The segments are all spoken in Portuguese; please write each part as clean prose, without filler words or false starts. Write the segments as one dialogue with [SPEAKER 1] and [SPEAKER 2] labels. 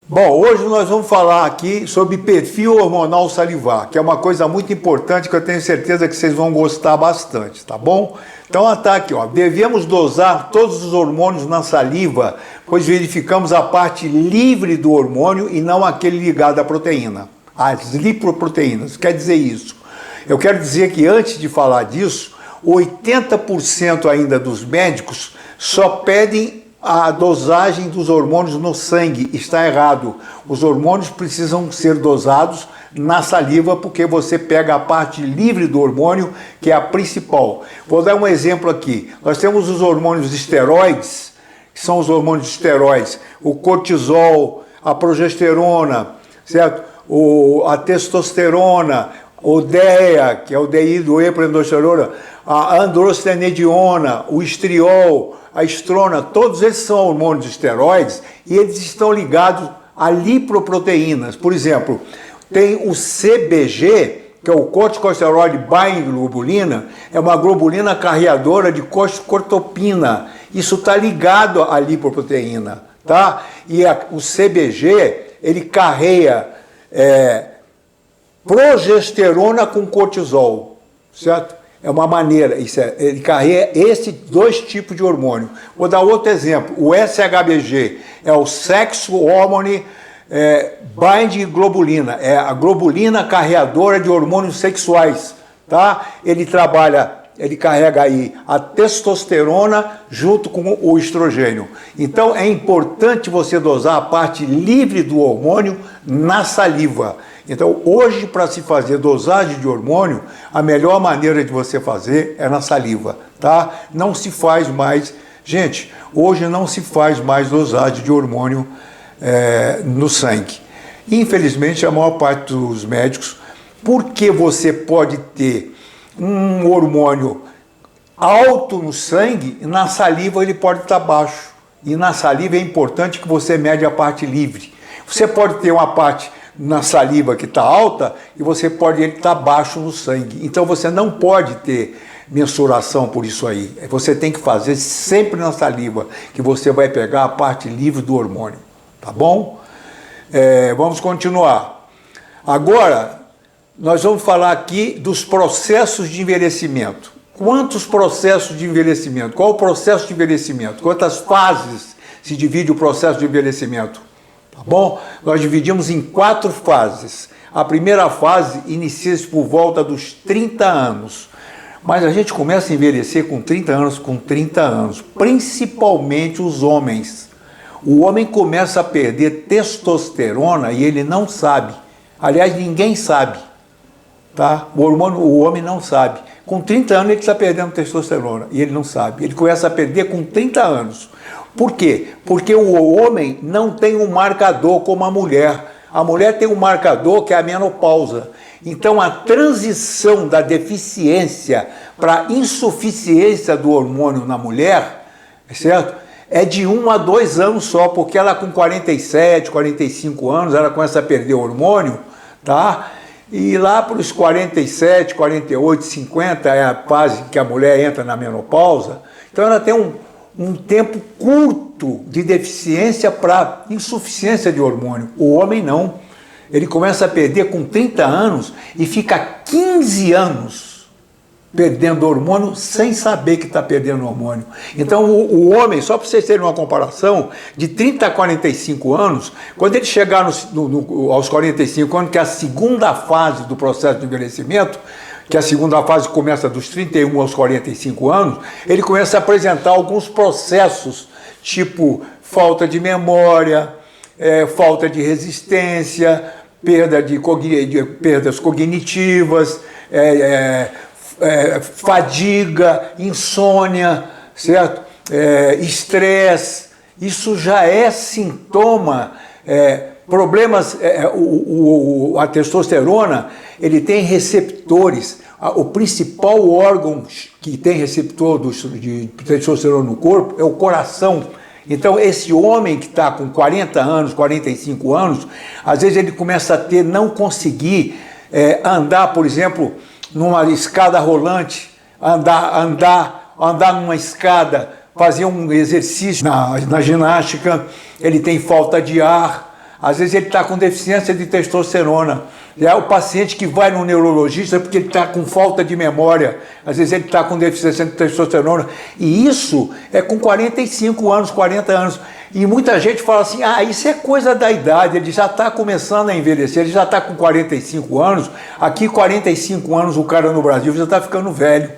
[SPEAKER 1] Bom, hoje nós vamos falar aqui sobre perfil hormonal salivar, que é uma coisa muito importante que eu tenho certeza que vocês vão gostar bastante, tá bom? Então tá aqui, ó, devemos dosar todos os hormônios na saliva, pois verificamos a parte livre do hormônio e não aquele ligado à proteína, as lipoproteínas. Quer dizer isso? Eu quero dizer que antes de falar disso, 80% ainda dos médicos só pedem a dosagem dos hormônios no sangue. Está errado. Os hormônios precisam ser dosados na saliva porque você pega a parte livre do hormônio, que é a principal. Vou dar um exemplo aqui. Nós temos os hormônios esteroides, que são os hormônios esteroides, o cortisol, a progesterona, certo? A testosterona, o DEA, que é o dihidroepiandrosterona, a androstenediona, o estriol, a estrona, todos esses são hormônios esteroides e eles estão ligados a lipoproteínas. Por exemplo, tem o CBG, que é o corticosteroid binding globulina, é uma globulina carreadora de corticotropina. Isso está ligado à lipoproteína, tá? E o CBG, ele carrega progesterona com cortisol, certo? É uma maneira, ele carrega esses dois tipos de hormônio. Vou dar outro exemplo, o SHBG é o Sex Hormone Binding Globulina, é a globulina carreadora de hormônios sexuais, tá? Ele carrega aí a testosterona junto com o estrogênio. Então é importante você dosar a parte livre do hormônio na saliva. Então hoje, para se fazer dosagem de hormônio, a melhor maneira de você fazer é na saliva, tá? Não se faz mais, gente, hoje não se faz mais dosagem de hormônio no sangue. Infelizmente, a maior parte dos médicos, porque você pode ter um hormônio alto no sangue, na saliva ele pode estar baixo. E na saliva é importante que você mede a parte livre. Você pode ter uma parte na saliva que está alta e você pode ele estar baixo no sangue. Então você não pode ter mensuração por isso aí. Você tem que fazer sempre na saliva, que você vai pegar a parte livre do hormônio. Tá bom? Vamos continuar. Agora, nós vamos falar aqui dos processos de envelhecimento. Quantos processos de envelhecimento? Qual o processo de envelhecimento? Quantas fases se divide o processo de envelhecimento? Tá bom? Nós dividimos em 4 fases. A primeira fase inicia-se por volta dos 30 anos. Mas a gente começa a envelhecer com 30 anos, principalmente os homens. O homem começa a perder testosterona e ele não sabe. Aliás, ninguém sabe. Tá? O homem não sabe. Com 30 anos ele está perdendo testosterona e ele não sabe. Ele começa a perder com 30 anos. Por quê? Porque o homem não tem um marcador como a mulher. A mulher tem um marcador que é a menopausa. Então a transição da deficiência para insuficiência do hormônio na mulher, certo? É de 1 a 2 anos só, porque ela com 47, 45 anos, ela começa a perder o hormônio, tá? E lá para os 47, 48, 50 é a fase que a mulher entra na menopausa. Então ela tem um tempo curto de deficiência para insuficiência de hormônio. O homem não. Ele começa a perder com 30 anos e fica 15 anos perdendo hormônio sem saber que está perdendo hormônio. Então o homem, só para vocês terem uma comparação, de 30 a 45 anos, quando ele chegar aos 45 anos, que é a segunda fase do processo de envelhecimento, que a segunda fase começa dos 31 aos 45 anos, ele começa a apresentar alguns processos, tipo falta de memória, falta de resistência, perdas cognitivas, fadiga, insônia, certo? Estresse. Isso já é sintoma. Problemas, a testosterona, ele tem receptores. O principal órgão que tem receptor de testosterona no corpo é o coração. Então esse homem que está com 40 anos, 45 anos, às vezes ele começa a não conseguir andar, por exemplo, numa escada rolante, andar numa escada, fazer um exercício na ginástica, ele tem falta de ar, Às vezes ele está com deficiência de testosterona. É o paciente que vai no neurologista porque ele está com falta de memória. Às vezes ele está com deficiência de testosterona. E isso é com 45 anos, 40 anos. E muita gente fala assim, isso é coisa da idade, ele já está começando a envelhecer, ele já está com 45 anos. Aqui, 45 anos, o cara no Brasil já está ficando velho.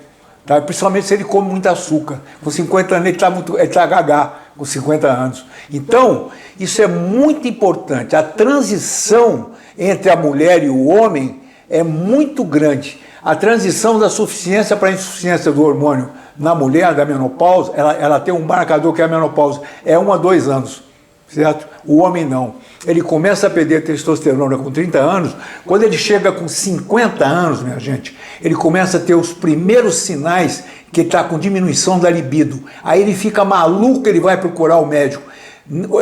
[SPEAKER 1] Tá? Principalmente se ele come muito açúcar. Com 50 anos ele está gagá, com 50 anos. Então, isso é muito importante. A transição entre a mulher e o homem é muito grande. A transição da suficiência para a insuficiência do hormônio na mulher, da menopausa, ela tem um marcador que é a menopausa, é 1 a 2 anos, certo? O homem não. Ele começa a perder testosterona com 30 anos, quando ele chega com 50 anos, minha gente, ele começa a ter os primeiros sinais que está com diminuição da libido. Aí ele fica maluco, ele vai procurar o médico.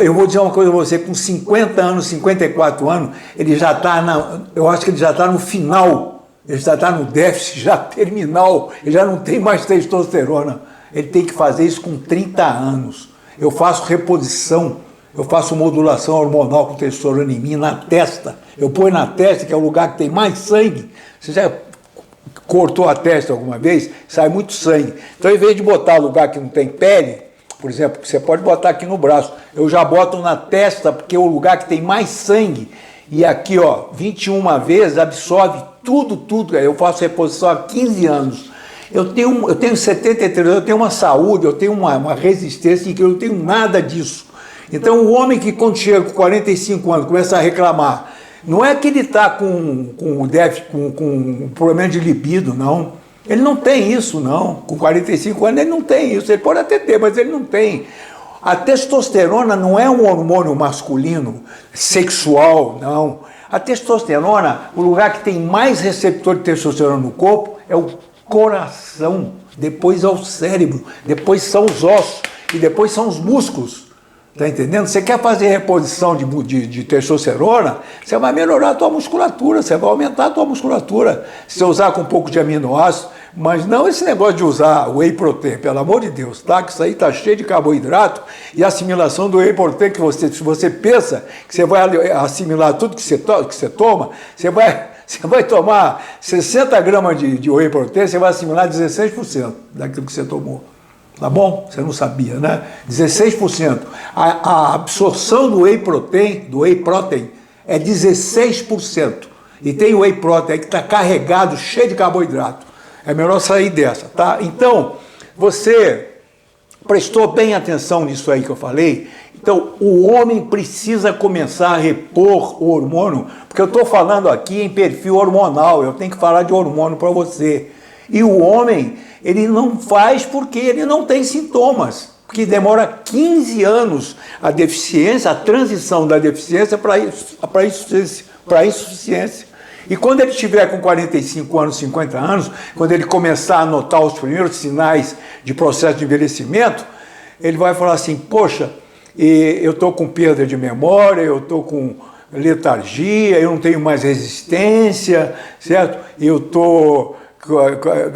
[SPEAKER 1] Eu vou dizer uma coisa a você, com 50 anos, 54 anos, ele já está, eu acho que ele já está no final. Ele já está no déficit, já terminal, ele já não tem mais testosterona. Ele tem que fazer isso com 30 anos. Eu faço reposição, eu faço modulação hormonal com testosterona em mim, na testa. Eu ponho na testa, que é o lugar que tem mais sangue. Você já cortou a testa alguma vez? Sai muito sangue. Então, em vez de botar lugar que não tem pele, por exemplo, você pode botar aqui no braço. Eu já boto na testa, porque é o lugar que tem mais sangue. E aqui, 21 vezes absorve tudo. Eu faço reposição há 15 anos. Eu tenho 73 anos, eu tenho uma saúde, eu tenho uma resistência, que eu não tenho nada disso. Então, o homem que quando chega com 45 anos começa a reclamar, não é que ele está com déficit, com problema de libido, não. Ele não tem isso, não. Com 45 anos ele não tem isso. Ele pode até ter, mas ele não tem. A testosterona não é um hormônio masculino, sexual, não. A testosterona, o lugar que tem mais receptor de testosterona no corpo é o coração, depois é o cérebro, depois são os ossos e depois são os músculos. Tá entendendo? Você quer fazer reposição de testosterona, você vai melhorar a tua musculatura, você vai aumentar a tua musculatura. Se você usar com um pouco de aminoácidos, mas não esse negócio de usar whey protein, pelo amor de Deus, tá? Que isso aí tá cheio de carboidrato e a assimilação do whey protein, que se você pensa que você vai assimilar tudo que você toma, você vai tomar 60 gramas de whey protein, você vai assimilar 16% daquilo que você tomou. Tá bom? Você não sabia, né? 16%. A absorção do whey protein é 16%. E tem o whey protein que está carregado, cheio de carboidrato. É melhor sair dessa, tá? Então, você prestou bem atenção nisso aí que eu falei? Então, o homem precisa começar a repor o hormônio, porque eu estou falando aqui em perfil hormonal, eu tenho que falar de hormônio para você. E o homem, ele não faz porque ele não tem sintomas, porque demora 15 anos a deficiência, a transição da deficiência para a insuficiência. E quando ele estiver com 45 anos, 50 anos, quando ele começar a notar os primeiros sinais de processo de envelhecimento, ele vai falar assim, poxa, eu estou com perda de memória, eu estou com letargia, eu não tenho mais resistência, certo?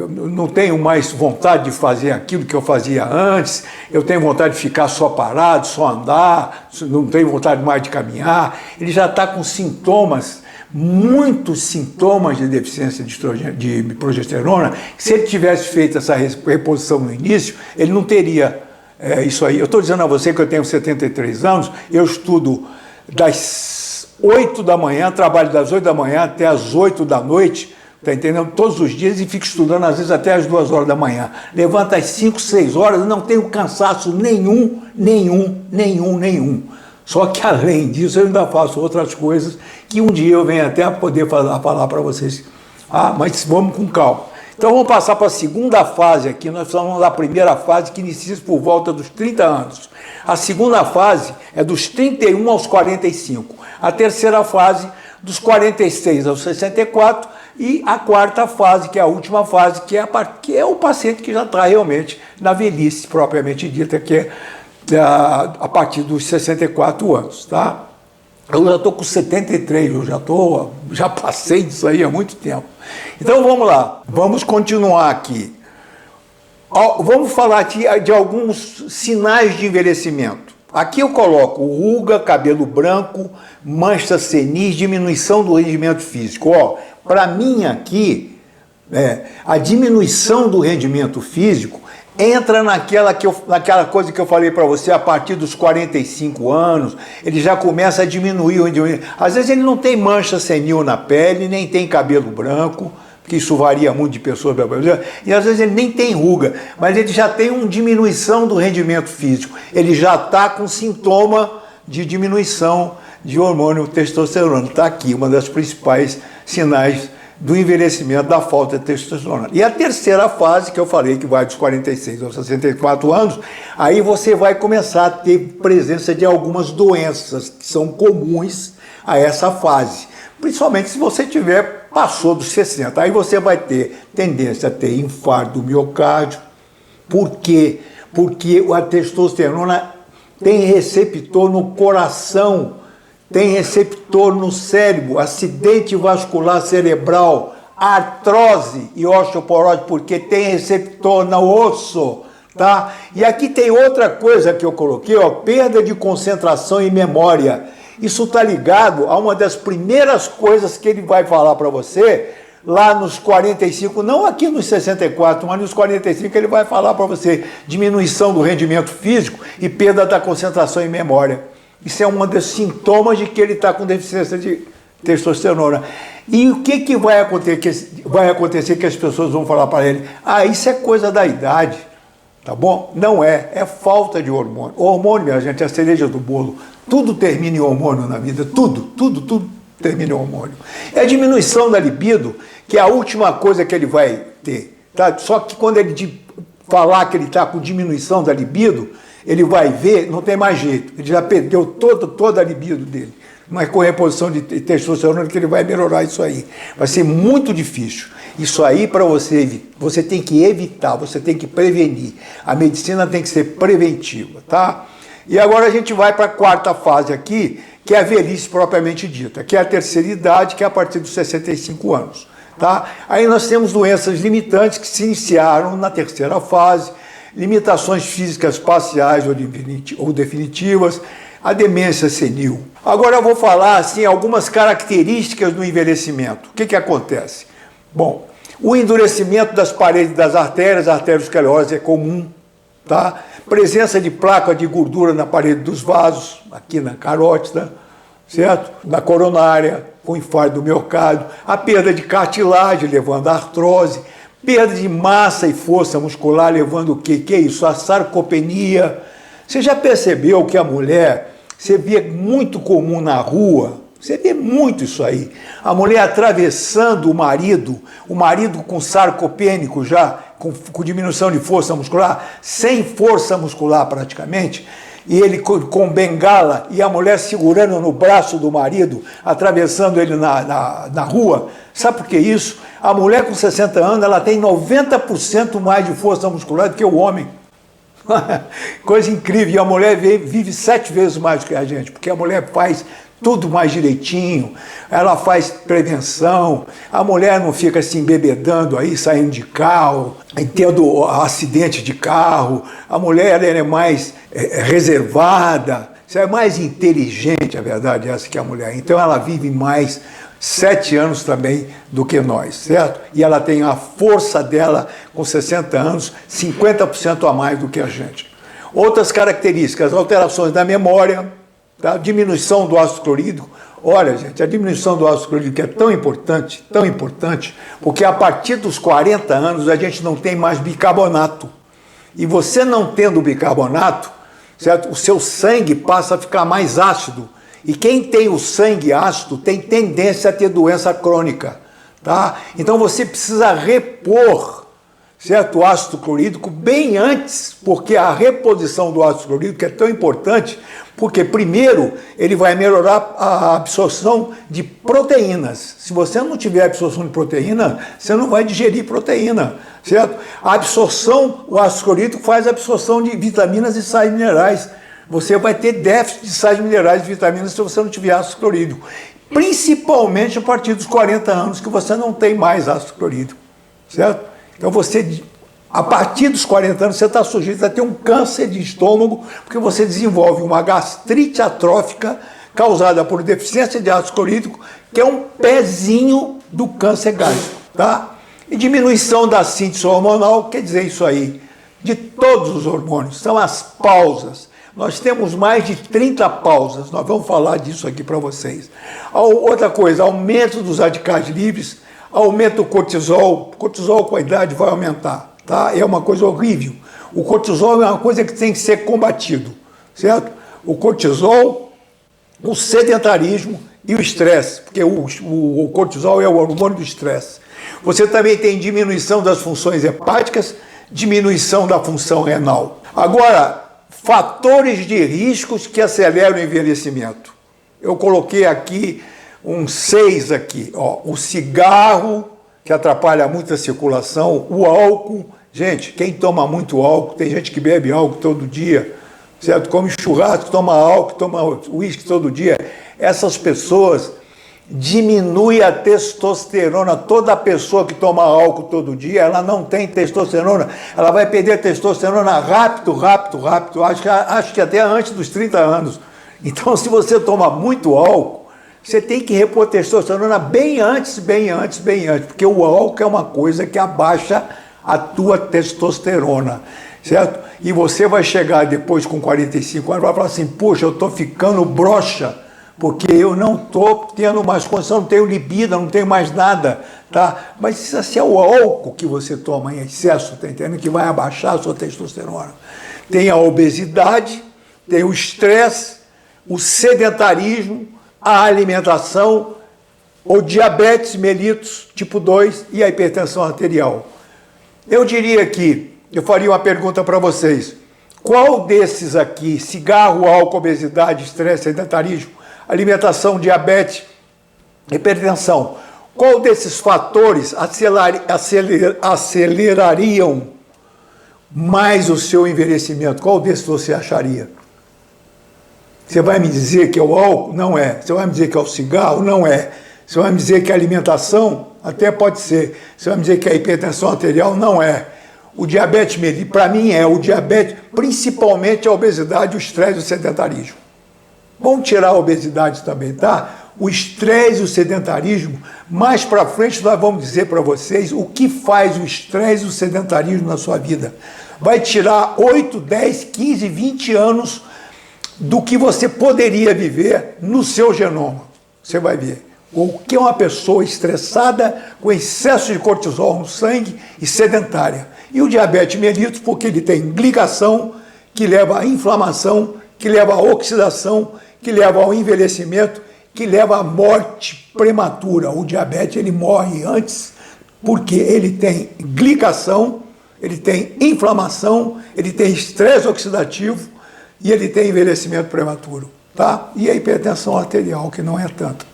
[SPEAKER 1] Não tenho mais vontade de fazer aquilo que eu fazia antes, eu tenho vontade de ficar só parado, só andar, não tenho vontade mais de caminhar. Ele já está com sintomas, muitos sintomas de deficiência de progesterona, que se ele tivesse feito essa reposição no início, ele não teria isso aí. Eu estou dizendo a você que eu tenho 73 anos, eu estudo das 8 da manhã, trabalho das 8 da manhã até as 8 da noite, tá entendendo? Todos os dias, e fico estudando às vezes até as 2 horas da manhã. Levanto às 5, 6 horas, não tenho cansaço nenhum. Só que além disso eu ainda faço outras coisas que um dia eu venho até a poder falar para vocês. Mas vamos com calma. Então vamos passar para a segunda fase aqui. Nós falamos da primeira fase que inicia por volta dos 30 anos. A segunda fase é dos 31 aos 45. A terceira fase dos 46 aos 64 e a quarta fase, que é a última fase, que é o paciente que já está realmente na velhice propriamente dita, que é a partir dos 64 anos, tá? Eu já estou com 73, já passei disso aí há muito tempo. Então vamos lá, vamos continuar aqui. Vamos falar aqui de alguns sinais de envelhecimento, Aqui eu coloco ruga, cabelo branco, mancha senis, diminuição do rendimento físico. Ó, para mim aqui, a diminuição do rendimento físico entra naquela coisa que eu falei para você, a partir dos 45 anos, ele já começa a diminuir o rendimento. Às vezes ele não tem mancha senil na pele, nem tem cabelo branco, que isso varia muito de pessoa para pessoa, e às vezes ele nem tem ruga, mas ele já tem uma diminuição do rendimento físico, ele já está com sintoma de diminuição de hormônio testosterona. Está aqui, uma das principais sinais do envelhecimento, da falta de testosterona. E a terceira fase, que eu falei, que vai dos 46 aos 64 anos, aí você vai começar a ter presença de algumas doenças que são comuns a essa fase. Principalmente se você passou dos 60, aí você vai ter tendência a ter infarto do miocárdio. Por quê? Porque a testosterona tem receptor no coração, tem receptor no cérebro, acidente vascular cerebral, artrose e osteoporose, porque tem receptor no osso, tá? E aqui tem outra coisa que eu coloquei, ó, perda de concentração e memória. Isso está ligado a uma das primeiras coisas que ele vai falar para você, lá nos 45, não aqui nos 64, mas nos 45 ele vai falar para você diminuição do rendimento físico e perda da concentração e memória. Isso é um dos sintomas de que ele está com deficiência de testosterona. E o que vai acontecer que as pessoas vão falar para ele? Ah, isso é coisa da idade, tá bom? Não é falta de hormônio. O hormônio, minha gente, é a cereja do bolo. Tudo termina em hormônio na vida, tudo termina em hormônio. É a diminuição da libido, que é a última coisa que ele vai ter. Tá? Só que quando ele falar que ele está com diminuição da libido, ele vai ver, não tem mais jeito. Ele já perdeu toda a libido dele. Mas com reposição de testosterona que ele vai melhorar isso aí. Vai ser muito difícil. Isso aí para você tem que evitar, você tem que prevenir. A medicina tem que ser preventiva, tá? E agora a gente vai para a quarta fase aqui, que é a velhice propriamente dita, que é a terceira idade, que é a partir dos 65 anos. Tá? Aí nós temos doenças limitantes que se iniciaram na terceira fase, limitações físicas parciais ou definitivas, a demência senil. Agora eu vou falar assim, algumas características do envelhecimento. O que acontece? Bom, o endurecimento das paredes das artérias, arteriosclerose é comum. Tá? Presença de placa de gordura na parede dos vasos, aqui na carótida, certo? Na coronária, com infarto do miocárdio, a perda de cartilagem, levando a artrose, perda de massa e força muscular, levando o quê? Que é isso? A sarcopenia. Você já percebeu que a mulher, você vê muito comum na rua, você vê muito isso aí, a mulher atravessando o marido com sarcopênico já, com diminuição de força muscular, sem força muscular praticamente, e ele com bengala, e a mulher segurando no braço do marido, atravessando ele na rua. Sabe por que isso? A mulher com 60 anos, ela tem 90% mais de força muscular do que o homem. Coisa incrível, e a mulher vive 7 vezes mais do que a gente, porque a mulher faz tudo mais direitinho, ela faz prevenção, a mulher não fica se embebedando aí, saindo de carro, tendo acidente de carro, a mulher ela é mais reservada, é mais inteligente, a verdade é essa que a mulher, então ela vive mais 7 anos também do que nós, certo? E ela tem a força dela com 60 anos, 50% a mais do que a gente. Outras características, alterações da memória, tá? Diminuição do ácido clorídrico. Olha, gente, a diminuição do ácido clorídrico é tão importante, porque a partir dos 40 anos a gente não tem mais bicarbonato. E você não tendo bicarbonato, certo? O seu sangue passa a ficar mais ácido. E quem tem o sangue ácido tem tendência a ter doença crônica, tá? Então você precisa repor, certo, o ácido clorídrico bem antes, porque a reposição do ácido clorídrico é tão importante, porque primeiro ele vai melhorar a absorção de proteínas. Se você não tiver absorção de proteína, você não vai digerir proteína, certo? A absorção, o ácido clorídrico faz a absorção de vitaminas e sais minerais. Você vai ter déficit de sais minerais e vitaminas se você não tiver ácido clorídrico. Principalmente a partir dos 40 anos que você não tem mais ácido clorídrico, certo? Então você A partir dos 40 anos, você está sujeito a ter um câncer de estômago, porque você desenvolve uma gastrite atrófica causada por deficiência de ácido clorídrico, que é um pezinho do câncer gástrico, tá? E diminuição da síntese hormonal, quer dizer isso aí, de todos os hormônios, são as pausas. Nós temos mais de 30 pausas, nós vamos falar disso aqui para vocês. Outra coisa, aumento dos radicais livres, aumenta o cortisol com a idade vai aumentar, tá? É uma coisa horrível. O cortisol é uma coisa que tem que ser combatido, certo? O cortisol, o sedentarismo e o estresse, porque o cortisol é o hormônio do estresse. Você também tem diminuição das funções hepáticas, diminuição da função renal. Agora, fatores de riscos que aceleram o envelhecimento. Eu coloquei aqui uns 6 aqui. Ó, o cigarro, que atrapalha muito a circulação, o álcool. Gente, quem toma muito álcool, tem gente que bebe álcool todo dia, certo? Come churrasco, toma álcool, toma uísque todo dia. Essas pessoas diminuem a testosterona. Toda pessoa que toma álcool todo dia, ela não tem testosterona. Ela vai perder a testosterona rápido. Acho que até antes dos 30 anos. Então, se você toma muito álcool, você tem que repor testosterona bem antes, porque o álcool é uma coisa que abaixa a tua testosterona, certo? E você vai chegar depois com 45 anos e vai falar assim, poxa, eu estou ficando broxa, porque eu não estou tendo mais condição, não tenho libido, não tenho mais nada, tá? Mas isso é o álcool que você toma em excesso, tá entendendo? Que vai abaixar a sua testosterona. Tem a obesidade, tem o estresse, o sedentarismo, a alimentação, o diabetes mellitus tipo 2 e a hipertensão arterial. Eu diria que, eu faria uma pergunta para vocês, qual desses aqui, cigarro, álcool, obesidade, estresse, sedentarismo, alimentação, diabetes, hipertensão, qual desses fatores acelerariam mais o seu envelhecimento? Qual desses você acharia? Você vai me dizer que é o álcool? Não é. Você vai me dizer que é o cigarro? Não é. Você vai me dizer que é a alimentação? Até pode ser. Você vai me dizer que é a hipertensão arterial? Não é. O diabetes mellitus, para mim é o diabetes, principalmente a obesidade, o estresse e o sedentarismo. Vamos tirar a obesidade também, tá? O estresse e o sedentarismo, mais para frente nós vamos dizer para vocês o que faz o estresse e o sedentarismo na sua vida. Vai tirar 8, 10, 15, 20 anos do que você poderia viver no seu genoma. Você vai ver. O que é uma pessoa estressada, com excesso de cortisol no sangue e sedentária. E o diabetes mellitus, porque ele tem glicação, que leva à inflamação, que leva à oxidação, que leva ao envelhecimento, que leva à morte prematura. O diabetes, ele morre antes, porque ele tem glicação, ele tem inflamação, ele tem estresse oxidativo, e ele tem envelhecimento prematuro, tá? E a hipertensão arterial, que não é tanto.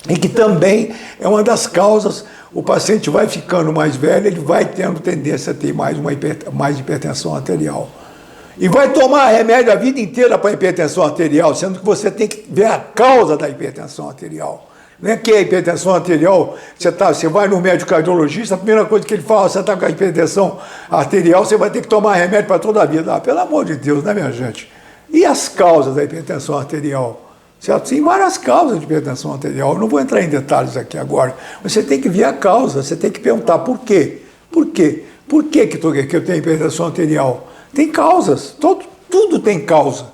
[SPEAKER 1] E que também é uma das causas, o paciente vai ficando mais velho, ele vai tendo tendência a ter mais hipertensão arterial. E vai tomar remédio a vida inteira para hipertensão arterial, sendo que você tem que ver a causa da hipertensão arterial. Não é que a hipertensão arterial, você vai no médico cardiologista, a primeira coisa que ele fala, você está com a hipertensão arterial, você vai ter que tomar remédio para toda a vida. Ah, pelo amor de Deus, né, minha gente? E as causas da hipertensão arterial? Certo? Tem várias causas de hipertensão arterial, eu não vou entrar em detalhes aqui agora, mas você tem que ver a causa, você tem que perguntar por quê? Por quê? Por que eu tenho hipertensão arterial? Tem causas, tudo tem causa.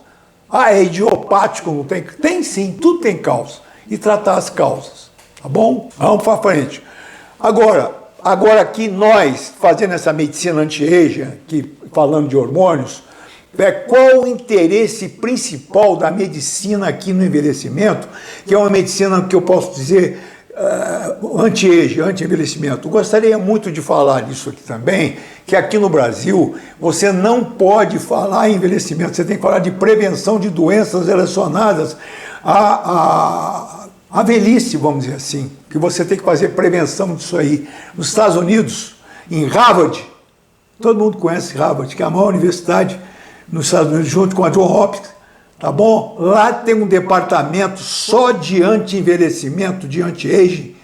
[SPEAKER 1] Ah, é idiopático, não tem? Tem sim, tudo tem causa. E tratar as causas, tá bom? Vamos para frente. Agora aqui nós, fazendo essa medicina anti-aging, falando de hormônios, qual o interesse principal da medicina aqui no envelhecimento, que é uma medicina que eu posso dizer anti-aging, anti-envelhecimento. Eu gostaria muito de falar disso aqui também, que aqui no Brasil você não pode falar em envelhecimento, você tem que falar de prevenção de doenças relacionadas a velhice, vamos dizer assim, que você tem que fazer prevenção disso aí. Nos Estados Unidos, em Harvard, todo mundo conhece Harvard, que é a maior universidade nos Estados Unidos, junto com a Johns Hopkins, tá bom? Lá tem um departamento só de anti-envelhecimento, de anti-aging,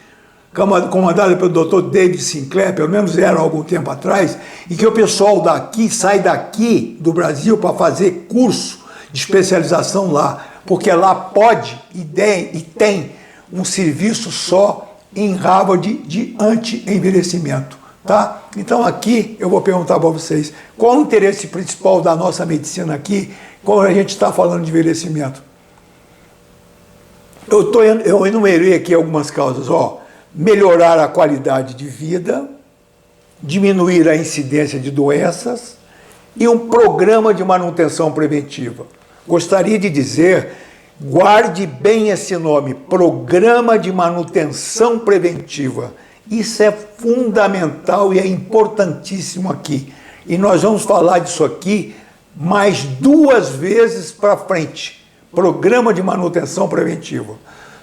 [SPEAKER 1] comandada pelo Dr. David Sinclair, pelo menos era há algum tempo atrás, em que o pessoal daqui sai daqui do Brasil para fazer curso de especialização lá, porque lá pode e tem um serviço só em Harvard de anti-envelhecimento. Tá? Então aqui eu vou perguntar para vocês, qual o interesse principal da nossa medicina aqui, quando a gente está falando de envelhecimento? Eu enumerei aqui algumas causas, melhorar a qualidade de vida, diminuir a incidência de doenças e um programa de manutenção preventiva. Gostaria de dizer, guarde bem esse nome, Programa de Manutenção Preventiva. Isso é fundamental e é importantíssimo aqui. E nós vamos falar disso aqui mais 2 vezes para frente. Programa de manutenção preventiva,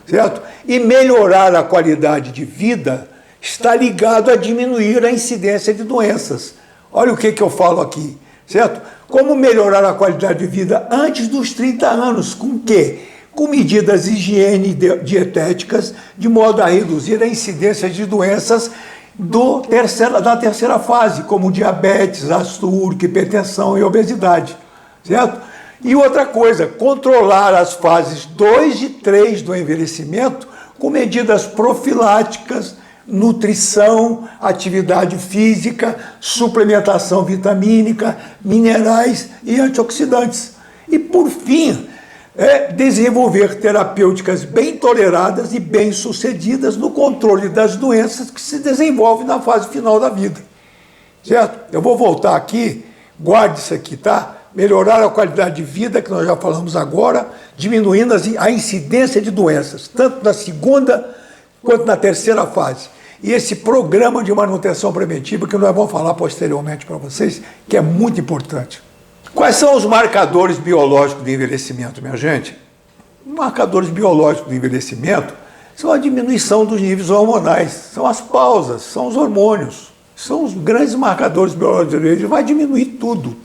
[SPEAKER 1] certo? E melhorar a qualidade de vida está ligado a diminuir a incidência de doenças. Olha o que eu falo aqui, certo? Como melhorar a qualidade de vida antes dos 30 anos? Com o quê? Com medidas de higiene dietéticas, de modo a reduzir a incidência de doenças da terceira fase, como diabetes, ácido úrico, hipertensão e obesidade, certo? E outra coisa, controlar as fases 2 e 3 do envelhecimento com medidas profiláticas, nutrição, atividade física, suplementação vitamínica, minerais e antioxidantes. E, por fim, desenvolver terapêuticas bem toleradas e bem sucedidas no controle das doenças que se desenvolvem na fase final da vida. Certo? Eu vou voltar aqui, guarde isso aqui, tá? Melhorar a qualidade de vida, que nós já falamos agora, diminuindo a incidência de doenças, tanto na segunda quanto na terceira fase. E esse programa de manutenção preventiva, que nós vamos falar posteriormente para vocês, que é muito importante. Quais são os marcadores biológicos do envelhecimento, minha gente? Os marcadores biológicos do envelhecimento são a diminuição dos níveis hormonais, são as pausas, são os hormônios, são os grandes marcadores biológicos do envelhecimento. Vai diminuir tudo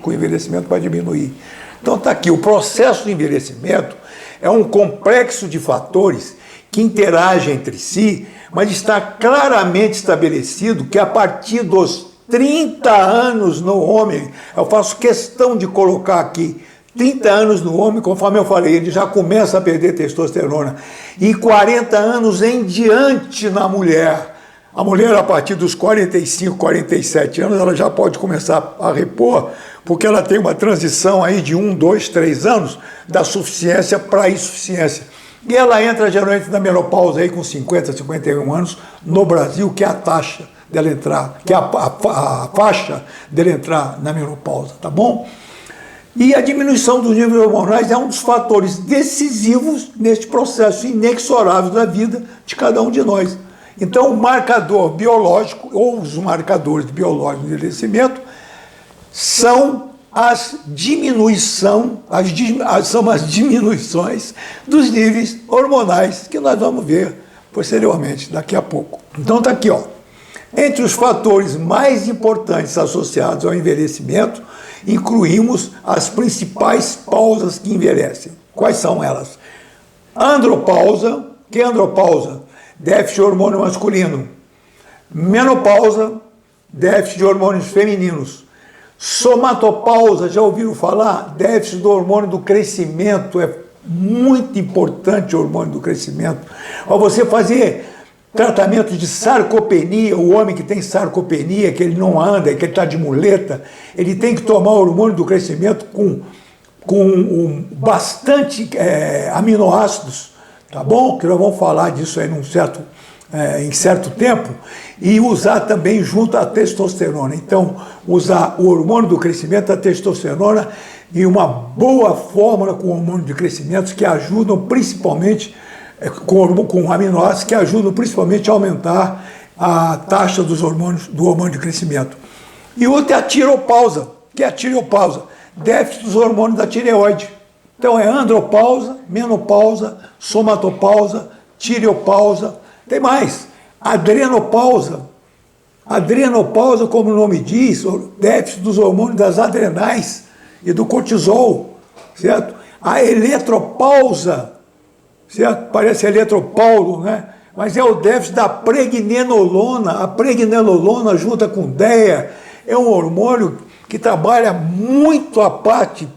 [SPEAKER 1] com o envelhecimento vai diminuir. Então está aqui, o processo de envelhecimento é um complexo de fatores que interagem entre si, mas está claramente estabelecido que a partir dos 30 anos no homem, eu faço questão de colocar aqui, 30 anos no homem, conforme eu falei, ele já começa a perder testosterona, e 40 anos em diante na mulher. A mulher, a partir dos 45, 47 anos, ela já pode começar a repor, porque ela tem uma transição aí de 1, 2, 3 anos da suficiência para a insuficiência. E ela entra geralmente na menopausa aí com 50, 51 anos no Brasil, que é a taxa dela entrar, que é a faixa dela entrar na menopausa, tá bom? E a diminuição dos níveis hormonais é um dos fatores decisivos neste processo inexorável da vida de cada um de nós. Então, o marcador biológico, ou os marcadores biológicos do envelhecimento, são as diminuições dos níveis hormonais, que nós vamos ver posteriormente, daqui a pouco. Então está aqui, ó. Entre os fatores mais importantes associados ao envelhecimento, incluímos as principais pausas que envelhecem. Quais são elas? Andropausa. Que é andropausa? Déficit de hormônio masculino. Menopausa, déficit de hormônios femininos. Somatopausa, já ouviram falar? Déficit do hormônio do crescimento, é muito importante o hormônio do crescimento. Ao você fazer tratamento de sarcopenia, o homem que tem sarcopenia, que ele não anda, que ele está de muleta, ele tem que tomar o hormônio do crescimento com bastante aminoácidos, tá bom? Que nós vamos falar disso aí em certo tempo, e usar também junto à testosterona. Então, usar o hormônio do crescimento, a testosterona, e uma boa fórmula com hormônio de crescimento que ajudam principalmente, com aminoácidos que ajudam principalmente a aumentar a taxa do hormônio de crescimento. E outra é a tireopausa, que é a tireopausa, déficit dos hormônios da tireoide. Então é andropausa, menopausa, somatopausa, tireopausa, tem mais, adrenopausa. Adrenopausa, como o nome diz, déficit dos hormônios das adrenais e do cortisol, certo? A eletropausa, certo? Parece eletropaulo, né? mas é o déficit da pregnenolona. A pregnenolona, junto com DEA, é um hormônio que trabalha muito a parte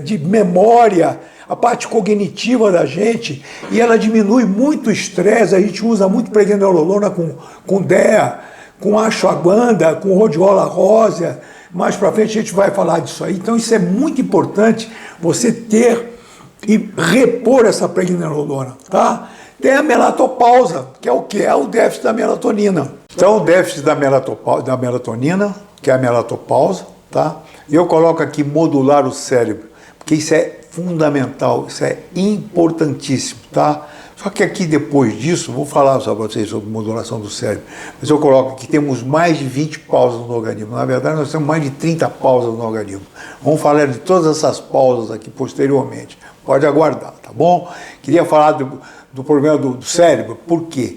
[SPEAKER 1] de memória, a parte cognitiva da gente, e ela diminui muito o estresse. A gente usa muito pregnenolona com DEA, com ashwagandha, com rhodiola rosa. Mais para frente a gente vai falar disso aí. Então isso é muito importante, você ter e repor essa pregnenolona, tá? Tem a melatopausa, que é o que? É o déficit da melatonina. Então o déficit da melatonina, que é a melatopausa, tá? E eu coloco aqui modular o cérebro, porque isso é fundamental, isso é importantíssimo, tá? Só que aqui depois disso, vou falar para vocês sobre modulação do cérebro, mas eu coloco que temos mais de 20 pausas no organismo. Na verdade, nós temos mais de 30 pausas no organismo. Vamos falar de todas essas pausas aqui posteriormente. Pode aguardar, tá bom? Queria falar do problema do cérebro, por quê?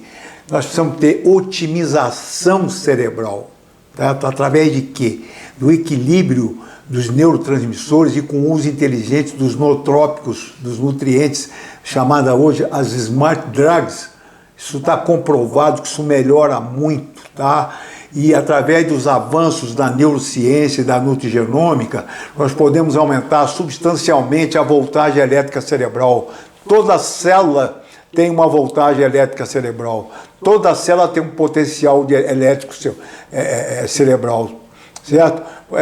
[SPEAKER 1] Nós precisamos ter otimização cerebral, tá? Através de quê? Do equilíbrio dos neurotransmissores e com o uso inteligente dos nootrópicos, dos nutrientes, chamada hoje as smart drugs. Isso está comprovado que isso melhora muito, tá? E através dos avanços da neurociência e da nutrigenômica, nós podemos aumentar substancialmente a voltagem elétrica cerebral. Toda célula tem uma voltagem elétrica cerebral. Toda célula tem um potencial elétrico cerebral, certo?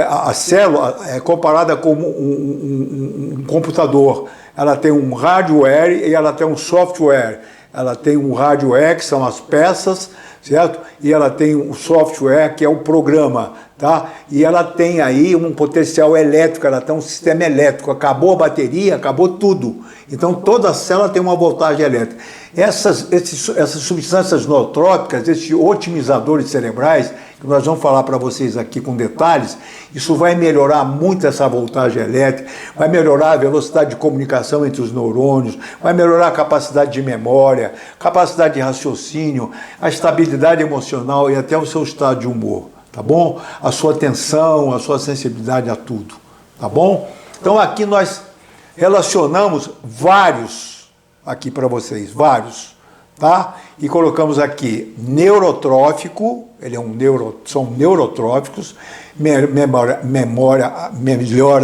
[SPEAKER 1] A célula é comparada com um computador. Ela tem um hardware e ela tem um software. Ela tem um hardware, que são as peças, certo? E ela tem um software, que é o programa, tá? E ela tem aí um potencial elétrico, ela tem um sistema elétrico. Acabou a bateria, acabou tudo. Então toda célula tem uma voltagem elétrica. Essas substâncias nootrópicas, esses otimizadores cerebrais, que nós vamos falar para vocês aqui com detalhes, isso vai melhorar muito essa voltagem elétrica, vai melhorar a velocidade de comunicação entre os neurônios, vai melhorar a capacidade de memória, capacidade de raciocínio, a estabilidade emocional e até o seu estado de humor, tá bom? A sua atenção, a sua sensibilidade a tudo, tá bom? Então aqui nós relacionamos vários aqui para vocês, vários, tá? E colocamos aqui neurotrófico, são neurotróficos, melhora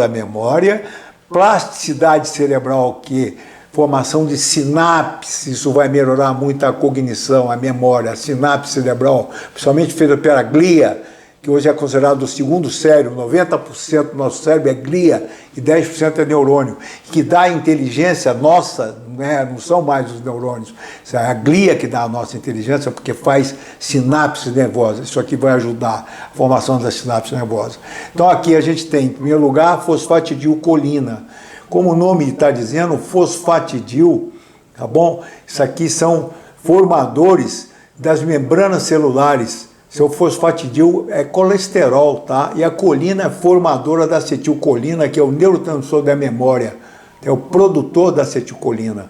[SPEAKER 1] a memória, plasticidade cerebral, que formação de sinapse, isso vai melhorar muito a cognição, a memória, a sinapse cerebral, principalmente feita pela glia, que hoje é considerado o segundo cérebro. 90% do nosso cérebro é glia e 10% é neurônio, que dá a inteligência nossa, né? Não são mais os neurônios, é a glia que dá a nossa inteligência, porque faz sinapse nervosa. Isso aqui vai ajudar a formação da sinapse nervosa. Então aqui a gente tem, em primeiro lugar, fosfatidilcolina. Como o nome está dizendo, fosfatidil, tá bom? Isso aqui são formadores das membranas celulares. Seu fosfatidil é colesterol, tá? E a colina é formadora da acetilcolina, que é o neurotransmissor da memória, é o produtor da acetilcolina.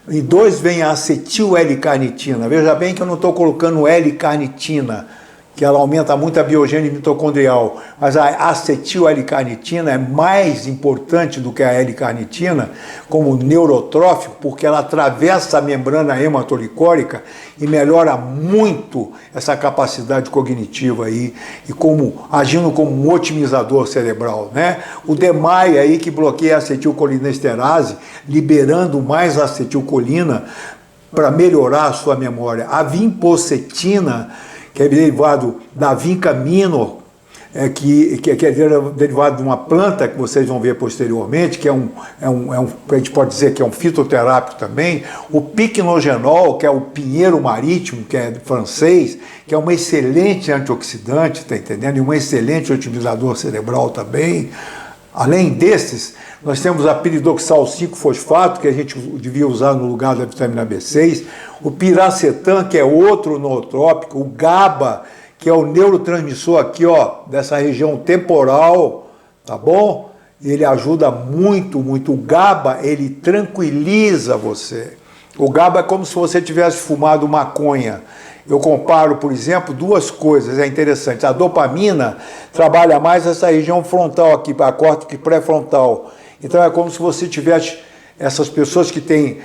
[SPEAKER 1] E 2 vem a acetil-L-carnitina. Veja bem que eu não estou colocando L-carnitina, que ela aumenta muito a biogênese mitocondrial, mas a acetil-L-carnitina é mais importante do que a L-carnitina como neurotrófico, porque ela atravessa a membrana hematolicórica e melhora muito essa capacidade cognitiva aí, e agindo como um otimizador cerebral, né? O DMAI aí, que bloqueia a acetilcolinesterase, liberando mais acetilcolina para melhorar a sua memória. A vinpocetina, que é derivado da vinca minor, que é derivado de uma planta que vocês vão ver posteriormente, que a gente pode dizer que é um fitoterápico também. O picnogenol, que é o pinheiro marítimo, que é francês, que é um excelente antioxidante, está entendendo? E um excelente otimizador cerebral também. Além desses, nós temos a piridoxal 5-fosfato, que a gente devia usar no lugar da vitamina B6, o piracetam, que é outro nootrópico, o GABA, que é o neurotransmissor aqui, ó, dessa região temporal, tá bom? Ele ajuda muito, muito. O GABA, ele tranquiliza você. O GABA é como se você tivesse fumado maconha. Eu comparo, por exemplo, 2 coisas, é interessante. A dopamina trabalha mais essa região frontal aqui, a córtex pré-frontal. Então é como se você tivesse essas pessoas que têm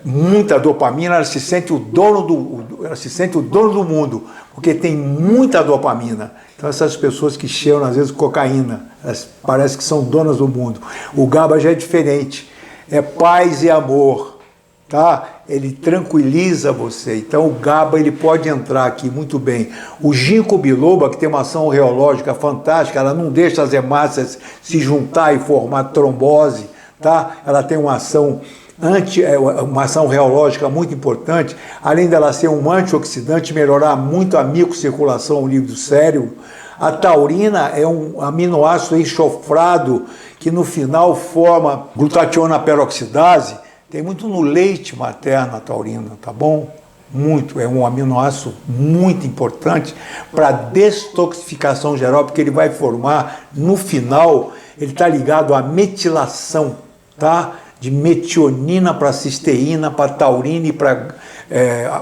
[SPEAKER 1] muita dopamina, elas se sentem o dono do mundo, porque tem muita dopamina. Então essas pessoas que cheiram às vezes cocaína, elas parecem que são donas do mundo. O GABA já é diferente, é paz e amor, tá? Ele tranquiliza você. Então o GABA ele pode entrar aqui muito bem. O ginkgo biloba, que tem uma ação reológica fantástica, ela não deixa as hemácias se juntar e formar trombose, tá? Ela tem uma ação uma ação reológica muito importante, além dela ser um antioxidante, melhorar muito a microcirculação ao nível do cérebro. A taurina é um aminoácido enxofrado que no final forma glutationa peroxidase. Tem muito no leite materno a taurina, tá bom? Muito, é um aminoácido muito importante para a detoxificação geral, porque ele vai formar, no final, ele está ligado à metilação, tá? De metionina para cisteína, para taurina e para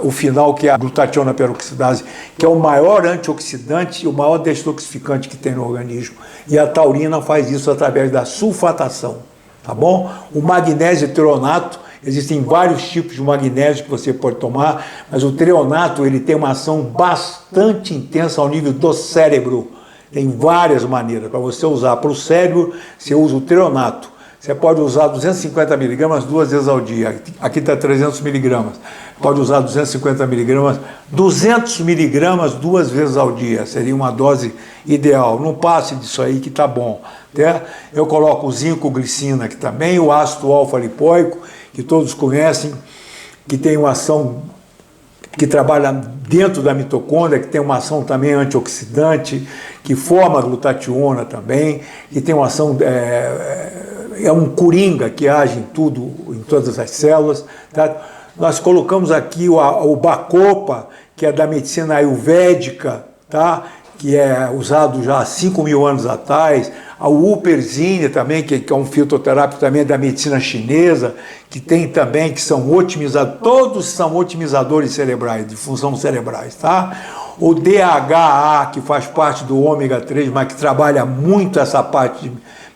[SPEAKER 1] o final, que é a glutationa peroxidase, que é o maior antioxidante e o maior detoxificante que tem no organismo. E a taurina faz isso através da sulfatação, tá bom? O magnésio treonato, existem vários tipos de magnésio que você pode tomar, mas o treonato ele tem uma ação bastante intensa ao nível do cérebro. Tem várias maneiras para você usar. Para o cérebro, você usa o treonato. Você pode usar 250 miligramas 2 vezes ao dia. Aqui está 300 miligramas. Pode usar 250 miligramas, 200 miligramas 2 vezes ao dia. Seria uma dose ideal. Não passe disso aí que está bom. Tá? Eu coloco o zinco-glicina aqui também, o ácido alfa-lipoico, que todos conhecem, que tem uma ação, que trabalha dentro da mitocôndria, que tem uma ação também antioxidante, que forma glutationa também, que tem uma ação... é um coringa que age em tudo, em todas as células. Tá? Nós colocamos aqui o Bacopa, que é da medicina ayurvédica, tá? Que é usado já há 5.000 anos atrás. A Uperzine também, que é um fitoterápico também da medicina chinesa, que tem também, que são otimizadores, todos são otimizadores cerebrais, de função cerebrais, tá? O DHA, que faz parte do ômega 3, mas que trabalha muito essa parte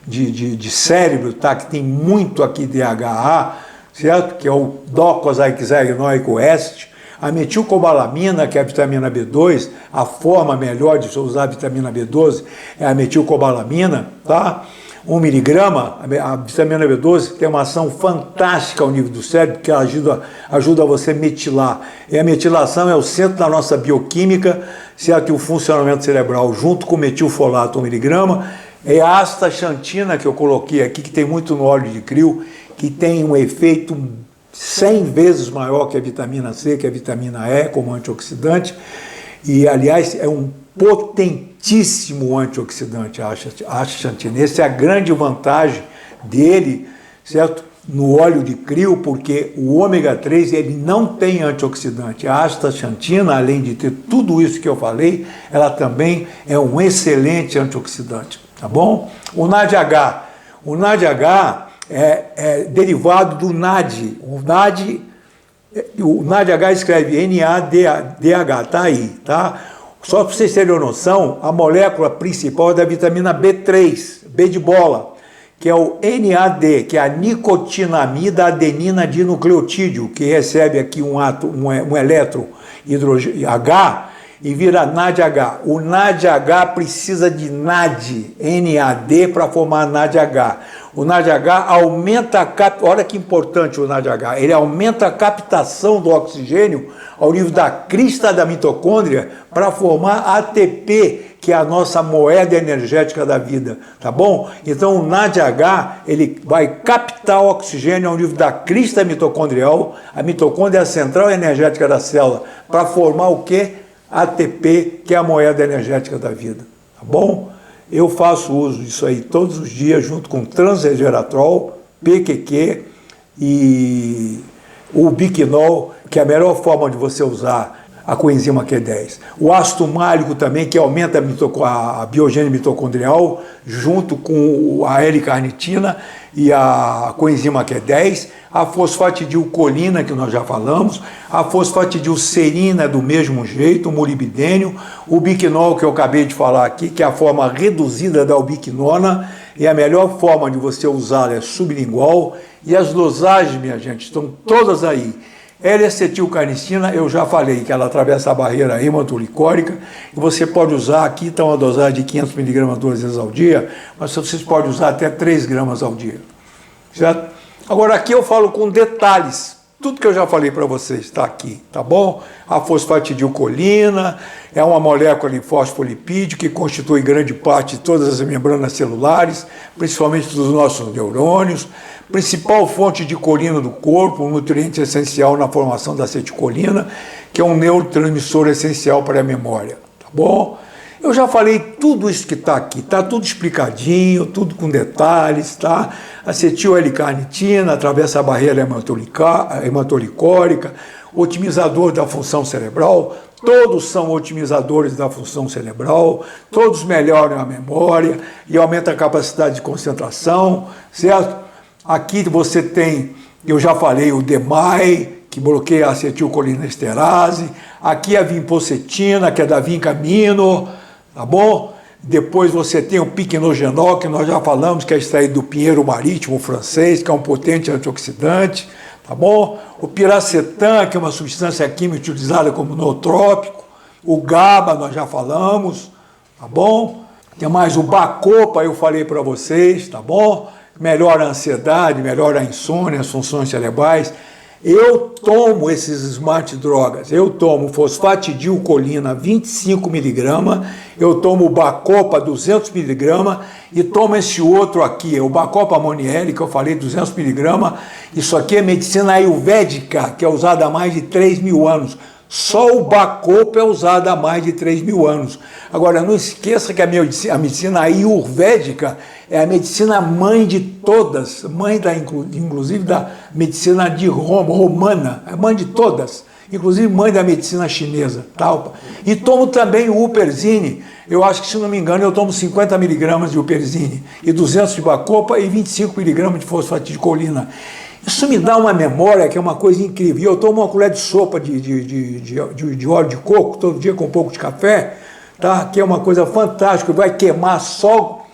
[SPEAKER 1] de cérebro, tá? Que tem muito aqui DHA, certo? Que é o docosahexaenoico écite. A metilcobalamina, que é a vitamina B2, a forma melhor de usar a vitamina B12 é a metilcobalamina, tá? 1 miligrama, a vitamina B12 tem uma ação fantástica ao nível do cérebro, que ajuda você a metilar. E a metilação é o centro da nossa bioquímica, certo? E o funcionamento cerebral, junto com o metilfolato 1 miligrama, é a astaxantina, que eu coloquei aqui, que tem muito no óleo de crio, que tem um efeito 100 vezes maior que a vitamina C, que a vitamina E, como antioxidante. E, aliás, é um potentíssimo antioxidante, a astaxantina. Essa é a grande vantagem dele, certo? No óleo de crio, porque o ômega 3 ele não tem antioxidante. A astaxantina, além de ter tudo isso que eu falei, ela também é um excelente antioxidante, tá bom? O NADH. O NADH é derivado do NAD. O NADH escreve NADH, tá aí, tá? Só para vocês terem noção, a molécula principal é da vitamina B3, B de bola, que é o NAD, que é a nicotinamida adenina dinucleotídeo, que recebe aqui um elétron H e vira NADH. O NADH precisa de NAD para formar NADH. O NADH aumenta olha que importante o NADH, ele aumenta a captação do oxigênio ao nível da crista da mitocôndria para formar ATP, que é a nossa moeda energética da vida, tá bom? Então o NADH, ele vai captar o oxigênio ao nível da crista mitocondrial, a mitocôndria é a central energética da célula, para formar o quê? ATP, que é a moeda energética da vida, tá bom? Eu faço uso disso aí todos os dias, junto com transresveratrol, PQQ e o biquinol, que é a melhor forma de você usar a coenzima Q10. O ácido málico também, que aumenta a biogênese mitocondrial, junto com a L-carnitina e a coenzima Q10. A fosfatidilcolina, que nós já falamos. A fosfatidilserina, do mesmo jeito, o molibdênio. O biquinol, que eu acabei de falar aqui, que é a forma reduzida da ubiquinona. E a melhor forma de você usar é sublingual. E as dosagens, minha gente, estão todas aí. L-acetilcarnicina, eu já falei que ela atravessa a barreira hematolicórica, e você pode usar, aqui está uma dosagem de 500 mg 2 vezes ao dia, mas vocês podem usar até 3 gramas ao dia, certo? Agora aqui eu falo com detalhes, tudo que eu já falei para vocês está aqui, tá bom? A fosfatidilcolina é uma molécula de fosfolipídio que constitui grande parte de todas as membranas celulares, principalmente dos nossos neurônios. Principal fonte de colina do corpo, um nutriente essencial na formação da acetilcolina, que é um neurotransmissor essencial para a memória, tá bom? Eu já falei tudo isso que está aqui, está tudo explicadinho, tudo com detalhes, tá? Acetil L-carnitina, atravessa a barreira hematolicórica, otimizador da função cerebral, todos são otimizadores da função cerebral, todos melhoram a memória e aumentam a capacidade de concentração, certo? Aqui você tem, eu já falei, o DMAI, que bloqueia a acetilcolinesterase. Aqui a vinpocetina, que é da vincamino, tá bom? Depois você tem o piquenogenol, que nós já falamos, que é extraído do pinheiro marítimo francês, que é um potente antioxidante, tá bom? O piracetam, que é uma substância química utilizada como nootrópico. O GABA, nós já falamos, tá bom? Tem mais o Bacopa, eu falei para vocês, tá bom? Melhora a ansiedade, melhora a insônia, as funções cerebrais. Eu tomo esses smart drogas, eu tomo fosfatidilcolina 25 mg, eu tomo o Bacopa 200 mg e tomo esse outro aqui, o Bacopa Amoniel, que eu falei 200 mg. Isso aqui é medicina ayurvédica, que é usada há mais de 3.000 anos. Só o Bacopa é usado há mais de 3.000 anos. Agora, não esqueça que a medicina ayurvédica é a medicina mãe de todas, mãe inclusive da medicina de Roma, romana, é mãe de todas, inclusive mãe da medicina chinesa. Tal. E tomo também o Uperzine, eu acho que, se não me engano, eu tomo 50 mg de Uperzine, e 200 de Bacopa e 25 mg de fosfatidilcolina. Isso me dá uma memória que é uma coisa incrível. Eu tomo uma colher de sopa de óleo de coco todo dia com um pouco de café, tá? Que é uma coisa fantástica, vai queimar só,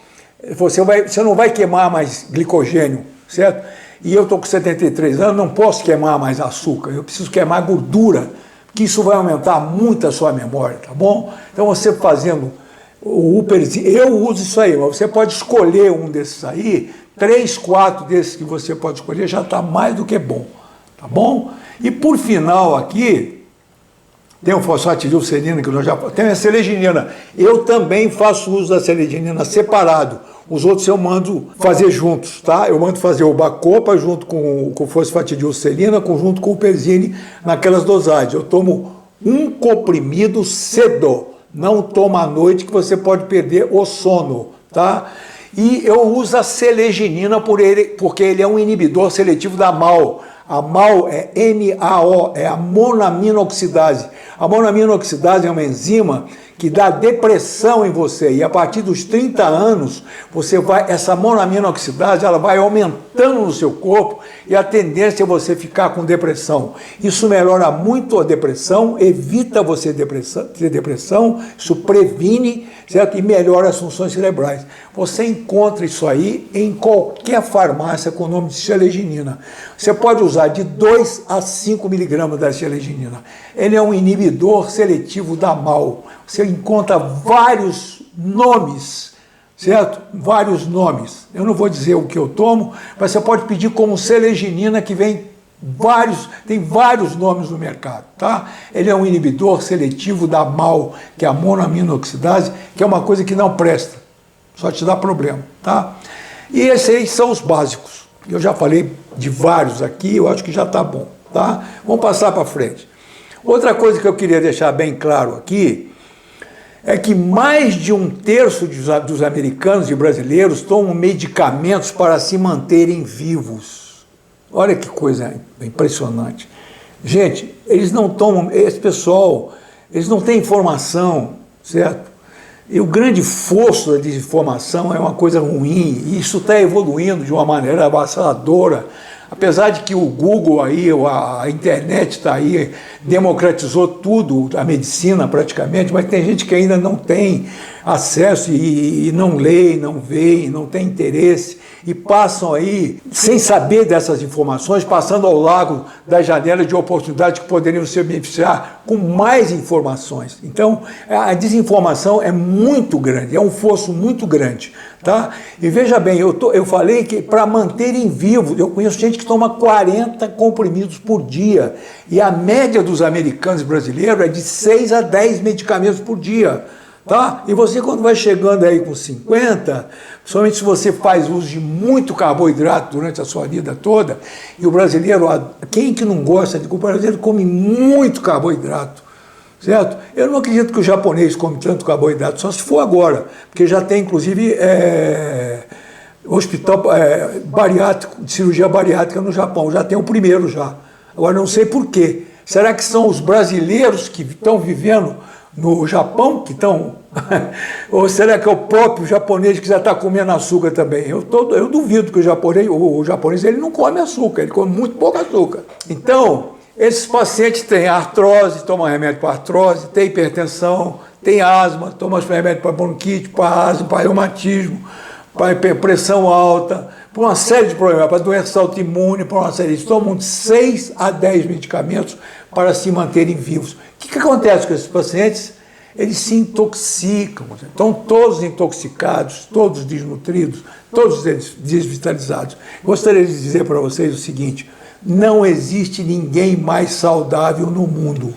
[SPEAKER 1] você não vai queimar mais glicogênio, certo? E eu estou com 73 anos, não posso queimar mais açúcar, eu preciso queimar gordura, que isso vai aumentar muito a sua memória, tá bom? Então você fazendo o Uperzine, eu uso isso aí, mas você pode escolher um desses aí, 3, 4 desses que você pode escolher, já está mais do que bom, tá bom? E por final aqui, tem o fosfatidilserina, que nós já tem a seleginina. Eu também faço uso da seleginina separado. Os outros eu mando fazer juntos, tá? Eu mando fazer o Bacopa junto com fosfatidilserina, junto com o Uperzine, naquelas dosagens. Eu tomo um comprimido cedo, não toma à noite, que você pode perder o sono, tá? E eu uso a seleginina porque ele é um inibidor seletivo da MAO. A MAO é MAO, é a monaminoxidase. A monaminoxidase é uma enzima que dá depressão em você, e a partir dos 30 anos, essa monaminoxidase ela vai aumentando no seu corpo, e a tendência é você ficar com depressão. Isso melhora muito a depressão, evita você ter depressão, isso previne, certo? E melhora as funções cerebrais. Você encontra isso aí em qualquer farmácia com o nome de seleginina. Você pode usar de 2 a 5 mg da seleginina. Ele é um inibidor seletivo da MAO. Você encontra vários nomes, certo? Vários nomes. Eu não vou dizer o que eu tomo, mas você pode pedir como seleginina, que tem vários nomes no mercado, tá? Ele é um inibidor seletivo da MAO, que é a monaminoxidase, que é uma coisa que não presta, só te dá problema, tá? E esses aí são os básicos. Eu já falei de vários aqui, eu acho que já está bom, tá? Vamos passar para frente. Outra coisa que eu queria deixar bem claro aqui é que mais de 1/3 dos americanos e brasileiros tomam medicamentos para se manterem vivos. Olha que coisa impressionante. Gente, eles não tomam, esse pessoal eles não têm informação, certo? E o grande fosso da desinformação é uma coisa ruim, e isso está evoluindo de uma maneira avassaladora. Apesar de que o Google aí, a internet está aí, democratizou tudo, a medicina praticamente, mas tem gente que ainda não tem acesso e não lê, não vê, não tem interesse, e passam aí, sem saber dessas informações, passando ao largo das janelas de oportunidade que poderiam se beneficiar com mais informações. Então, a desinformação é muito grande, é um fosso muito grande. Tá? E veja bem, eu falei que para manterem vivo, eu conheço gente que toma 40 comprimidos por dia, e a média dos americanos e brasileiros é de 6 a 10 medicamentos por dia. Tá? E você, quando vai chegando aí com 50, somente se você faz uso de muito carboidrato durante a sua vida toda, e o brasileiro, quem que não gosta de comer? O brasileiro come muito carboidrato, certo? Eu não acredito que o japonês come tanto carboidrato, só se for agora, porque já tem, inclusive, hospital bariátrico, de cirurgia bariátrica no Japão, já tem o primeiro já. Agora, não sei por quê. Será que são os brasileiros que estão vivendo no Japão que estão... Ou será que é o próprio japonês que já está comendo açúcar também? Eu duvido que o japonês ele não come açúcar, ele come muito pouco açúcar. Então, esses pacientes têm artrose, tomam remédio para artrose, têm hipertensão, têm asma, tomam remédio para bronquite, para asma, para reumatismo, para pressão alta, por uma série de problemas, para doença autoimune, por uma série de... Tomam 6 a 10 medicamentos para se manterem vivos. O que acontece com esses pacientes? Eles se intoxicam, estão todos intoxicados, todos desnutridos, todos desvitalizados. Gostaria de dizer para vocês o seguinte: não existe ninguém mais saudável no mundo,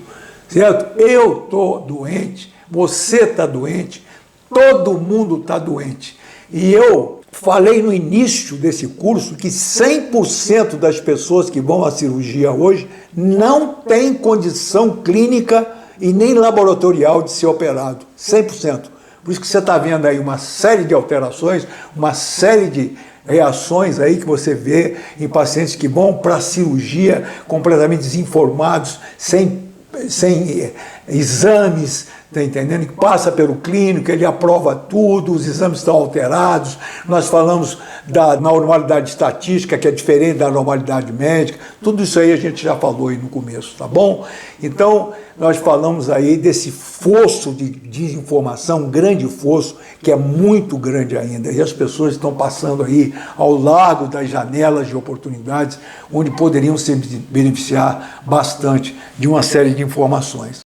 [SPEAKER 1] certo? Eu estou doente, você está doente, todo mundo está doente. E eu falei no início desse curso que 100% das pessoas que vão à cirurgia hoje não têm condição clínica e nem laboratorial de ser operado, 100%. Por isso que você está vendo aí uma série de alterações, uma série de reações aí que você vê em pacientes que vão para a cirurgia completamente desinformados, sem exames, tá entendendo? Que passa pelo clínico, ele aprova tudo, os exames estão alterados. Nós falamos da normalidade estatística, que é diferente da normalidade médica. Tudo isso aí a gente já falou aí no começo, tá bom? Então, nós falamos aí desse fosso de desinformação, um grande fosso, que é muito grande ainda. E as pessoas estão passando aí ao largo das janelas de oportunidades, onde poderiam se beneficiar bastante de uma série de informações.